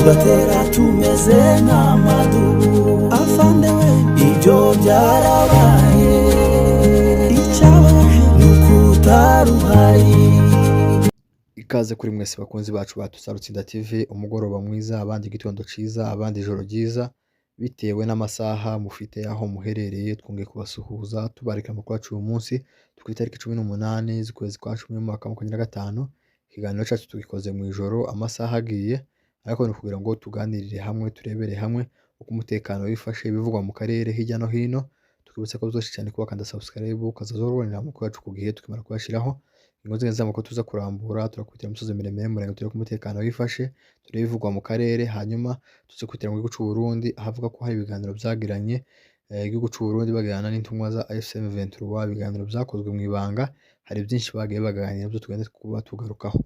tugatera tumeze nk'amadubu. Afande we ibyo byarabaye, icyababaje ni ukutaruhari. Ikaze kuri mwese bakunzi bacu ba Tuzarutsinda TV, umugoroba mwiza, abandi igitondo ciza, abandi ijoro ryiza, bitewe n'amasaha mufite aho muherereye. Twongeye kubasuhuza tubarika amakuru yacu uyu munsi ku itariki 18 z'ukwezi kwa 10 mu mwaka wa 2025. Ikiganiro cyacu tugikoze mu ijoro, amasaha agiye, ariko ni kugira ngo tuganirire hamwe, turebere hamwe uko umutekano wifashe bivugwa mu karere hirya no hino. Tukibutsa ko byose cyane kuba kanda subscribe ukazazorwanira amakuru yacu ku gihe tukimara kuyashiraho. Ingozi neza amakuru tuza kurambura, turakubitira umusozi miremire murenge, turebe ko umutekano wifashe, turebe bivugwa mu karere, hanyuma tuze kwitira mu gihugu cy'u Burundi ahavuga ko hari ibiganiro byagiranye igihugu cy'u Burundi bagirana n'intumwa za AFC M23. Ibiganiro byakozwe mu ibanga, hari byinshi bagiye baganira byo tugenda kuba tugarukaho.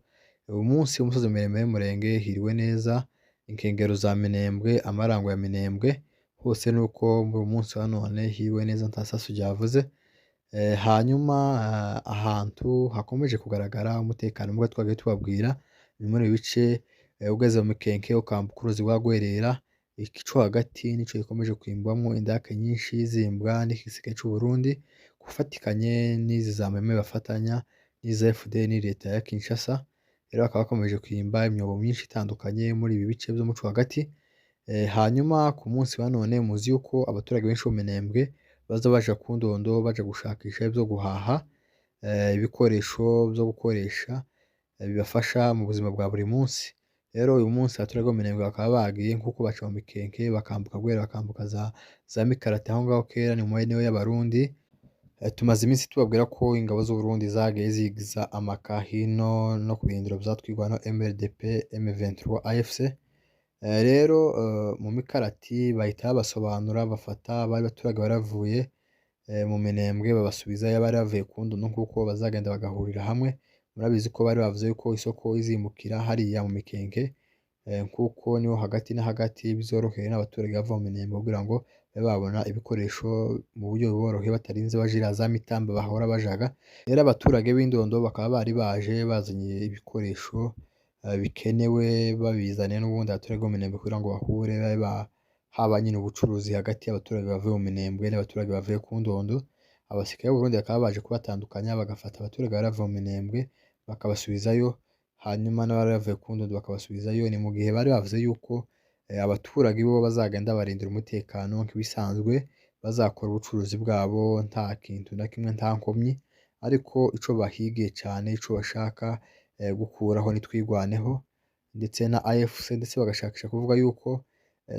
Uyu munsi umusozi miremire murenge hiriwe neza, inkengero za Minembwe, amarango ya Minembwe, hose nuko mu munsi wa none hiriwe neza nta sasu ryavuze. Hanyuma ahantu hakomeje kugaragara umutekano muke twagiye tubabwira ni muri bice ugeze mu Mikenke ukambuka uruzi rwa Rwerera. Ico hagati nico gikomeje kwimbwamo indake nyinshi zimbwa n'ikisigaye cy'u Burundi gufatikanye n'izi za meme bafatanya n'iza FDL ni leta ya Kinshasa. Rero bakaba bakomeje kwimba imyobo myinshi itandukanye muri ibi bice byo muco hagati. Hanyuma ku munsi wa none muzi yuko abaturage benshi bo Minembwe baza baje ku ndondo baje gushakisha ibyo guhaha, ibikoresho byo gukoresha bibafasha mu buzima bwa buri munsi. Rero uyu munsi abaturage bo Minembwe bakaba bagiye nkuko baca mu Mikenke bakambuka Rwera bakambuka za Mikarate aho ngaho kera ni mu maeneo y'abarundi. Tumaze iminsi tubabwira ko ingabo z'u Burundi zagiye zigiza amakahino no ku birindiro byatwirwano MLDP M23 AFC. Rero mu Mikarati bahita babasobanura, bafata bari abaturage baravuye mu Minembwe babasubizayo bari bavuye ku ndondo nkuko bazagenda bagahurira hamwe. Murabizi ko bari bavuze yuko isoko izimukira hariya mu Mikenke, nkuko niho hagati na hagati bizoroheye n'abaturage bava mu Minembwe kugira ngo babe babona ibikoresho mu buryo buboroheye batarinze bajira za Mitamba bahora bajaga. Rero abaturage b'indondo bakaba bari baje bazanye ibikoresho bikenewe babizaniye n'ubundi abaturage bo mu Minembwe kugira ngo bahure haba nyine ubucuruzi hagati y'abaturage bavuye mu Minembwe n'abaturage bavuye ku ndondo. Abasirikare b'u Burundi bakaba baje kubatandukanya bagafata abaturage bari bavuye mu Minembwe bakabasubizayo, hanyuma n'abari bavuye ku ndondo bakabasubizayo. Ni mu gihe bari bavuze yuko abaturage bo bazagenda barindira umutekano nk'ibisanzwe, bazakora ubucuruzi bwabo nta kintu na kimwe, nta nkomyi, ariko ico bahigiye cyane ico bashaka gukuraho ni twigwaneho ndetse na AFC, ndetse bagashakisha kuvuga yuko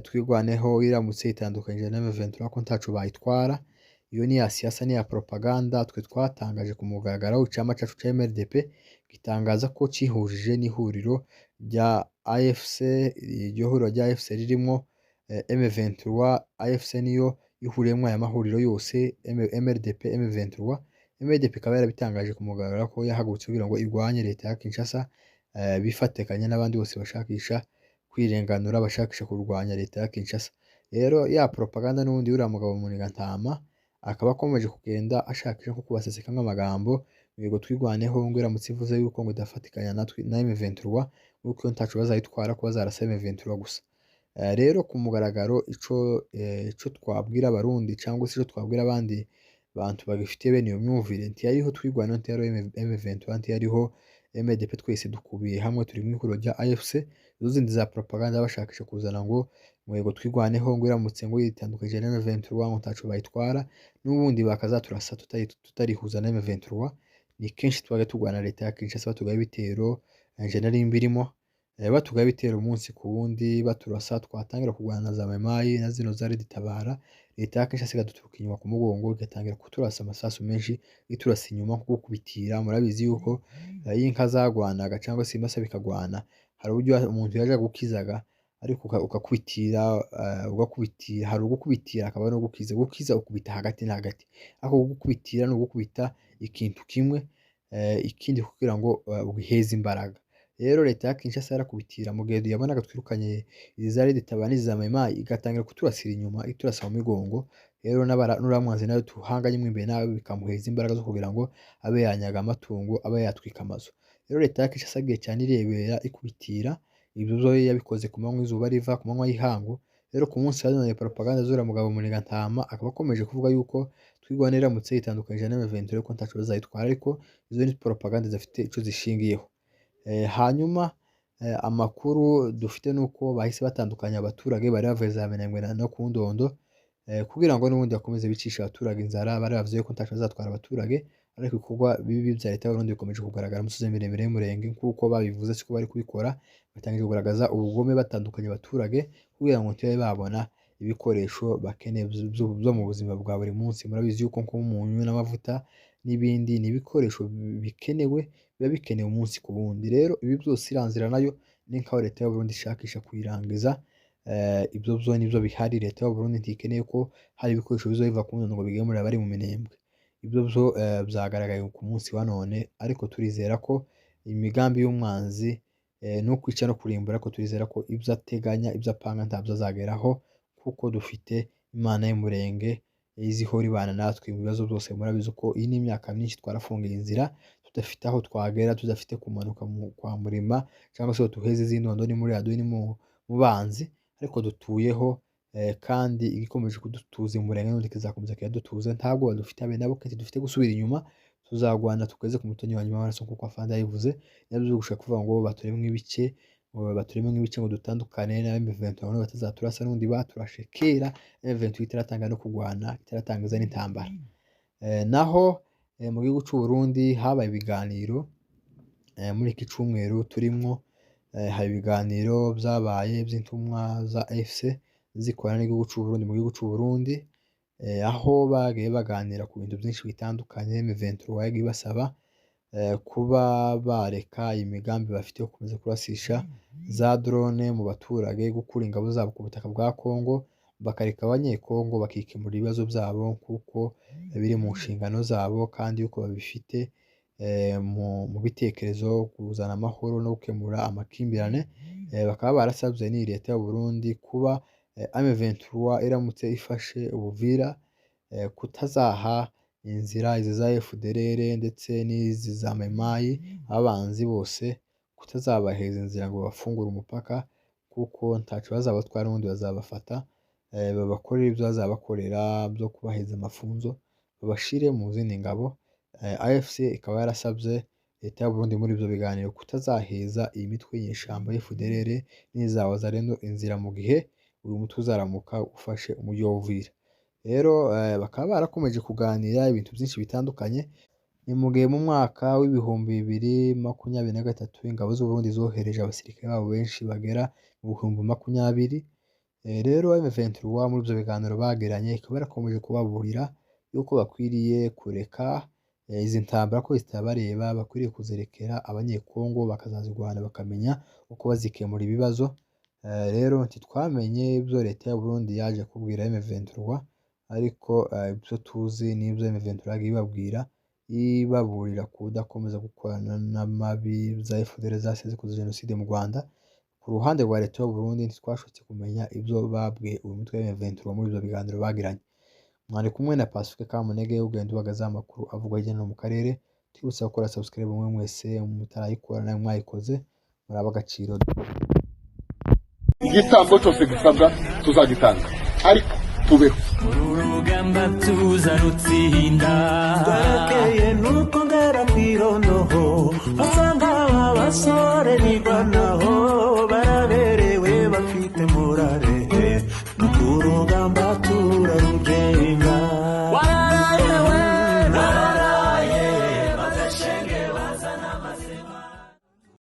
twigwaneho iramutse itandukanye na M23 ko ntaco bayitwara. Iyo ni ya siasa, ni ya propaganda twe twatangaje ku mugaragaro. Icama cacu ca MLDP gitangaza ko cihujije n'ihuriro rya AFC. Iryo huriro rya AFC ririmo M23. AFC niyo ihuriyemo aya mahuriro yose, MLDP M23. MLDP ikaba yarabitangaje ku mugaragaro ko yahagurutse kugira ngo irwanye leta ya Kinshasa, bifatikanye n'abandi bose bashakisha kwirenganura, bashakisha kurwanya leta ya Kinshasa. Rero ya propaganda n'ubundi uriya mugabo Muniga akaba akomeje kugenda ashakisha ko kubaseseka nk'amagambo ngo twigwaneho, ngo iramutse ivuze yuko ngo idafatikanya na M23 kuko ntaco bazayitwara ko bazarasa M23 gusa. Rero ku mugaragaro ico twabwira abarundi cyangwa se ico twabwira abandi bantu bagifite bene iyo myumvire, ntiyariho twigwaneho, ntiyariho M23, ntiyariho MLDP, twese dukubiye hamwe turi mu ihuriro rya AFC. Izo zindi za propaganda bashakisha kuzana ngo mwego twigwaneho, ngo iramutse ngo yitandukanye na M23 ngo ntaco bayitwara, n'ubundi bakazaturasa tutarihuza na M23. Ni kenshi twaga tugwana leta ya Kinshasa batugaye ibitero, nari mbirimo batugaye ibitero umunsi ku wundi baturasa. Twatangira kugwana na za Memayi na zino zari ditabara, leta ya Kinshasa igaduturuka inyuma ku mugongo igatangira kuturasa amasasu menshi iturasa inyuma kuko kubitira. Murabizi yuko y'inka zagwanaga cyangwa se imbasa bikagwana, hari uburyo umuntu yaje gukizaga ariko ukakubitira ugakubitira, hari ugukubitira akaba no gukiza ukubita hagati na hagati, aho gukubitira no gukubita ikintu kimwe ikindi kugira ngo ubiheze imbaraga. Rero leta ya Kinshasa yarakubitira mu gihe yabonaga twirukanye izi zari ditabana izi za Maimai, igatangira kuturasira inyuma iturasa mu migongo. Rero n'uramwanze nayo tuhanganye imbere nawe bikamuheza imbaraga zo kugira ngo abe yanyaga amatungo, abe yatwika amazu. Rero leta ya Kinshasa yagiye cyane irebera ikubitira ibyo byo yabikoze ku manywa izuba riva, ku manywa y'ihangu. Rero ku munsi wa none propaganda z'uriya mugabo Muniga-Ntama akaba akomeje kuvuga yuko twirwaneho iramutse yitandukanyije na M23 ko ntaco bazayitwara, ariko izo ni propaganda zifite ico zishingiyeho. Hanyuma amakuru dufite nuko bahise batandukanya abaturage bari bavuye za Minembwe no ku Ndondo, kugira ngo n'ubundi bakomeze bicisha abaturage inzara. Bari bavuze ko ntaco bazatwara abaturage, ariko ibikorwa bibi vya leta y'Uburundi bikomeje kugaragara mu misozi miremire y'umurenge nk'uko babivuze siko bari kubikora. Batangiye kugaragaza ubugome batandukanya abaturage kugira ngo ntibabe babona ibikoresho bakeneye byo mu buzima bwa buri munsi. Murabizi yuko nk'umunyu n'amavuta n'ibindi ni ibikoresho bikenewe, biba bikenewe umunsi ku wundi. Rero ibi byose iriya nzira nayo ni nk'aho leta y'Uburundi ishakisha kuyirangiza. Ibyo byo nibyo bihari. Leta y'Uburundi ntikeneye ko hari ibikoresho biza biva ku Ndondo ngo bigemurire abari mu Minembwe. Ibyo byo byagaragaye ku munsi wa none, ariko turizera ko imigambi y'umwanzi no kwica no kurimbura, ariko turizera ko ibyo ateganya, ibyo apanga ntabyo azageraho, kuko dufite Imana y'umurenge izihora ibana natwe mu bibazo byose. Murabizi ko iyi ni imyaka myinshi twarafungiye inzira tudafite aho twagera, tudafite kumanuka kwa Murima cyangwa se tuheze z'Indondo ni muri Aduyi ni mu Banzi, ariko dutuyeho kandi igikomeje kudutuza umurenge n'undi kizakomeza kiyadutuza. Ntabwo dufite abe nabo kandi dufite gusubira inyuma, tuzagwana tukeze ku mutonyi wa nyuma w'amaraso nk'uko Afande yabivuze. Nabyo gushaka kuvuga ngo baturemo nk'ibice, ngo dutandukane na M23 nabo batazaturasa n'undi baturashe kera. M23 itaratanga no kugwana, itaratangiza n'intambara. Naho mu gihugu cy'u Burundi habaye ibiganiro muri iki cyumweru turimwo. Hari ibiganiro byabaye by'intumwa za AFC zikorana n'igihugu cy'u Burundi mu gihugu cy'u Burundi, aho bagiye baganira ku bintu byinshi bitandukanye. M23 yagiye basaba kuba bareka imigambi bafite yo gukomeza kurasisha za drone mu baturage, gukura ingabo zabo ku butaka bwa Kongo, bakareka abanyekongo bakikemura ibibazo byabo kuko biri mu nshingano zabo, kandi yuko babifite mu bitekerezo kuzana amahoro no gukemura amakimbirane. Bakaba barasabye ni leta y'u Burundi kuba M23 iramutse ifashe Uvira kutazaha inzira izi za FDLR ndetse n'izi za Maimai, abanzi bose kutazabaheza inzira ngo bafungure umupaka, kuko ntaco bazabatwara n'ubundi bazabafata. Babakorera ibyo bazabakorera byo kubaheza amafunzo, babashire mu zindi ngabo. AFC ikaba yarasabye leta y'u Burundi muri ibyo biganiro kutazaheza iyi mitwe y'inyeshamba FDLR n'iza Wazalendo inzira mu gihe uyu mutwe uzaramuka ufashe umujyi wa Uvira. Rero bakaba barakomeje kuganira ibintu byinshi bitandukanye. Ni mu gihe mu mwaka w'ibihumbi 2023 ingabo z'u Burundi zohereje abasirikare babo benshi bagera mu 20,000. Rero M23 muri ibyo biganiro bagiranye ikaba yarakomeje kubaburira yuko bakwiriye kureka izi ntambara ko zitabareba, bakwiriye kuzerekera abanyekongo bakazazirwana bakamenya uko bazikemura ibibazo. Rero ntitwamenye ibyo leta y'u Burundi yaje kubwira M23, ariko ibyo tuzi n'ibyo M23 yagiye ibabwira, ibaburira kudakomeza gukorana n'amabi za FDLR zasize zikoze jenoside mu Rwanda. Ku ruhande rwa leta y'u Burundi ntitwashobotse kumenya ibyo babwiye uyu mutwe wa M23 muri ibyo biganiro bagiranye. Mwari kumwe na Pacifique Kamunege ugenda ubagaza amakuru avugwa hirya no mu karere. Twibutsa gukora subscribe umwe mwese mutarayikora nayo mwayikoze, muraba agaciro. Igitambo cyose gisabwa tuzagitanga, ariko tubeho urugamba tuzarutsinda. Ndarakeye nuko ngera kwironoho, basanga abasore bigwanaho.